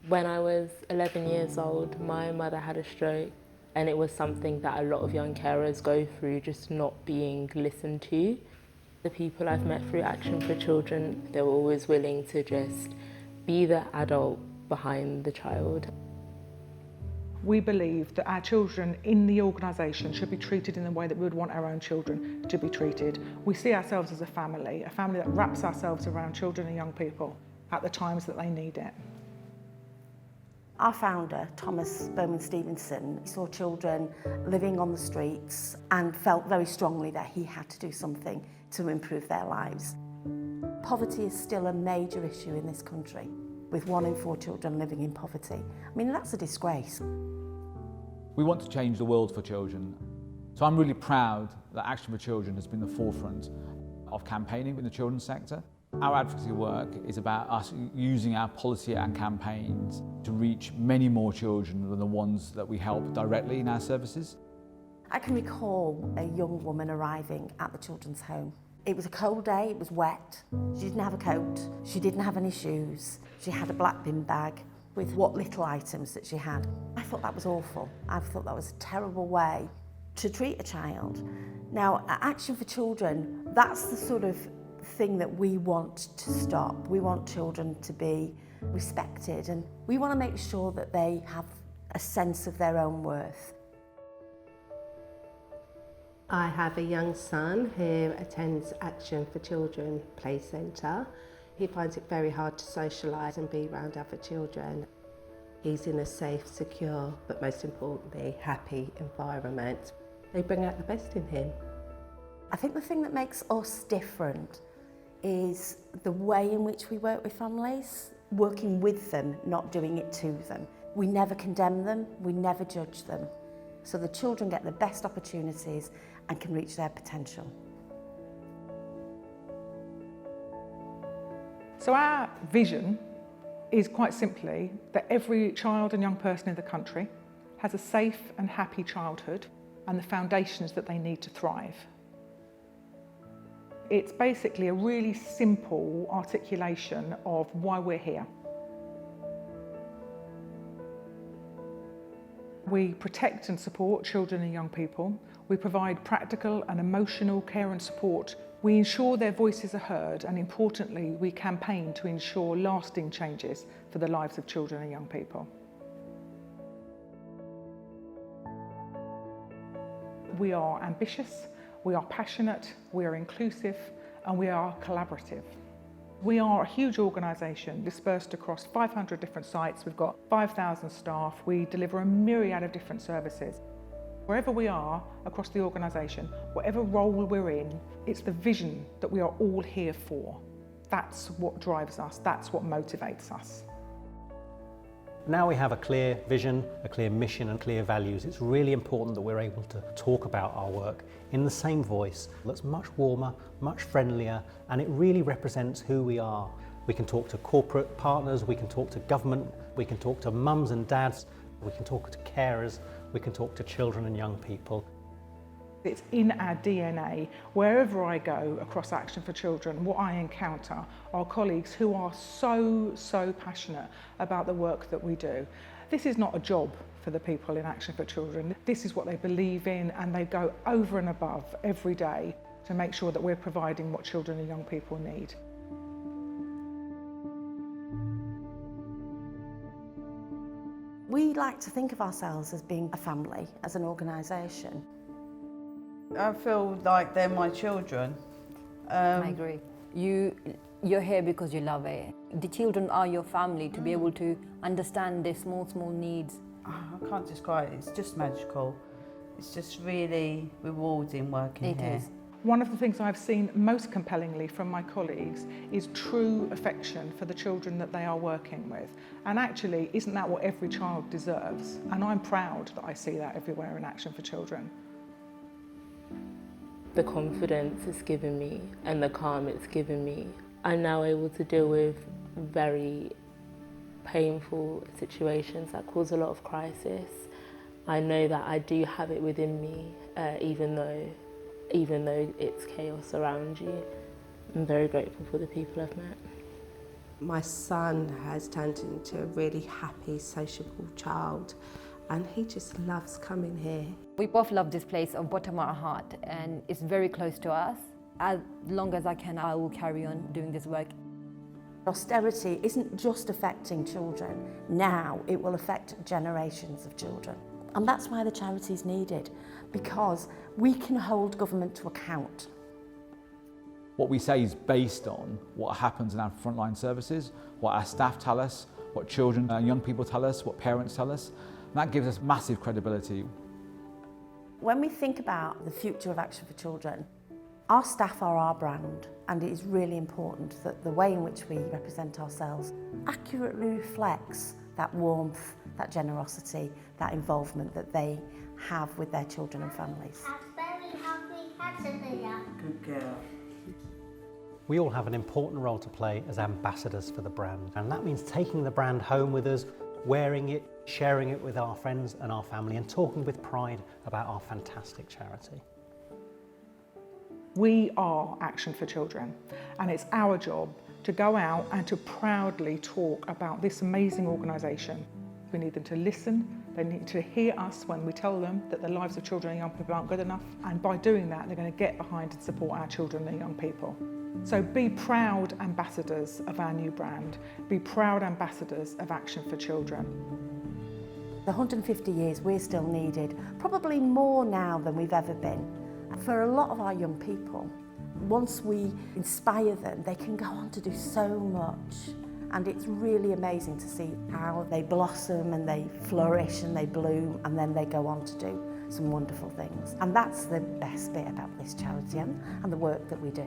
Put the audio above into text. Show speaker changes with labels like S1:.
S1: When I was 11 years old, my mother had a stroke, and it was something that a lot of young carers go through, just not being listened to. The people I've met through Action for Children, they were always willing to just be the adult behind the child.
S2: We believe that our children in the organisation should be treated in the way that we would want our own children to be treated. We see ourselves as a family that wraps ourselves around children and young people at the times that they need it.
S3: Our founder, Thomas Bowman Stevenson, saw children living on the streets and felt very strongly that he had to do something to improve their lives. Poverty is still a major issue in this country, with 1 in 4 children living in poverty. I mean, that's a disgrace.
S4: We want to change the world for children. So I'm really proud that Action for Children has been the forefront of campaigning in the children's sector. Our advocacy work is about us using our policy and campaigns to reach many more children than the ones that we help directly in our services.
S3: I can recall a young woman arriving at the children's home. It was a cold day, it was wet, she didn't have a coat, she didn't have any shoes, she had a black bin bag with what little items that she had. I thought that was awful. I thought that was a terrible way to treat a child. Now, at Action for Children, that's the sort of thing that we want to stop. We want children to be respected, and we want to make sure that they have a sense of their own worth.
S5: I have a young son who attends Action for Children Play Centre. He finds it very hard to socialise and be around other children. He's in a safe, secure, but most importantly, happy environment. They bring out the best in him.
S3: I think the thing that makes us different is the way in which we work with families, working with them, not doing it to them. We never condemn them, we never judge them. So the children get the best opportunities and can reach their potential.
S2: So our vision is quite simply that every child and young person in the country has a safe and happy childhood and the foundations that they need to thrive. It's basically a really simple articulation of why we're here. We protect and support children and young people. We provide practical and emotional care and support. We ensure their voices are heard, and importantly, we campaign to ensure lasting changes for the lives of children and young people. We are ambitious, we are passionate, we are inclusive, and we are collaborative. We are a huge organisation dispersed across 500 different sites. We've got 5,000 staff. We deliver a myriad of different services. Wherever we are across the organisation, whatever role we're in, it's the vision that we are all here for. That's what drives us, that's what motivates us.
S6: Now we have a clear vision, a clear mission and clear values. It's really important that we're able to talk about our work in the same voice that's much warmer, much friendlier, and it really represents who we are. We can talk to corporate partners, we can talk to government, we can talk to mums and dads, we can talk to carers, we can talk to children and young people.
S2: It's in our DNA. Wherever I go across Action for Children, what I encounter are colleagues who are so passionate about the work that we do. This is not a job for the people in Action for Children. This is what they believe in, and they go over and above every day to make sure that we're providing what children and young people need.
S3: We like to think of ourselves as being a family, as an organisation.
S7: I feel like they're my children.
S8: I agree. You're here because you love it. The children are your family, to be able to understand their small needs.
S7: I can't describe it, it's just magical. It's just really rewarding working here.
S8: It is.
S2: One of the things I've seen most compellingly from my colleagues is true affection for the children that they are working with. And actually, isn't that what every child deserves? And I'm proud that I see that everywhere in Action for Children.
S1: The confidence it's given me and the calm it's given me, I'm now able to deal with very painful situations that cause a lot of crisis. I know that I do have it within me, even though it's chaos around you. I'm very grateful for the people I've met.
S5: My son has turned into a really happy, sociable child, and he just loves coming here.
S8: We both love this place of bottom of our heart, and it's very close to us. As long as I can, I will carry on doing this work.
S3: Austerity isn't just affecting children. Now it will affect generations of children. And that's why the charity is needed, because we can hold government to account.
S4: What we say is based on what happens in our frontline services, what our staff tell us, what children and young people tell us, what parents tell us. And that gives us massive credibility.
S3: When we think about the future of Action for Children, our staff are our brand, and it is really important that the way in which we represent ourselves accurately reflects that warmth, that generosity, that involvement that they have with their children and families.
S7: Good girl.
S6: We all have an important role to play as ambassadors for the brand, and that means taking the brand home with us, wearing it, sharing it with our friends and our family, and talking with pride about our fantastic charity.
S2: We are Action for Children, and it's our job to go out and to proudly talk about this amazing organisation. We need them to listen, they need to hear us when we tell them that the lives of children and young people aren't good enough, and by doing that they're going to get behind and support our children and young people. So be proud ambassadors of our new brand, be proud ambassadors of Action for Children.
S3: The 150 years we're still needed, probably more now than we've ever been. For a lot of our young people, once we inspire them, they can go on to do so much. And it's really amazing to see how they blossom and they flourish and they bloom, and then they go on to do some wonderful things. And that's the best bit about this charity and the work that we do.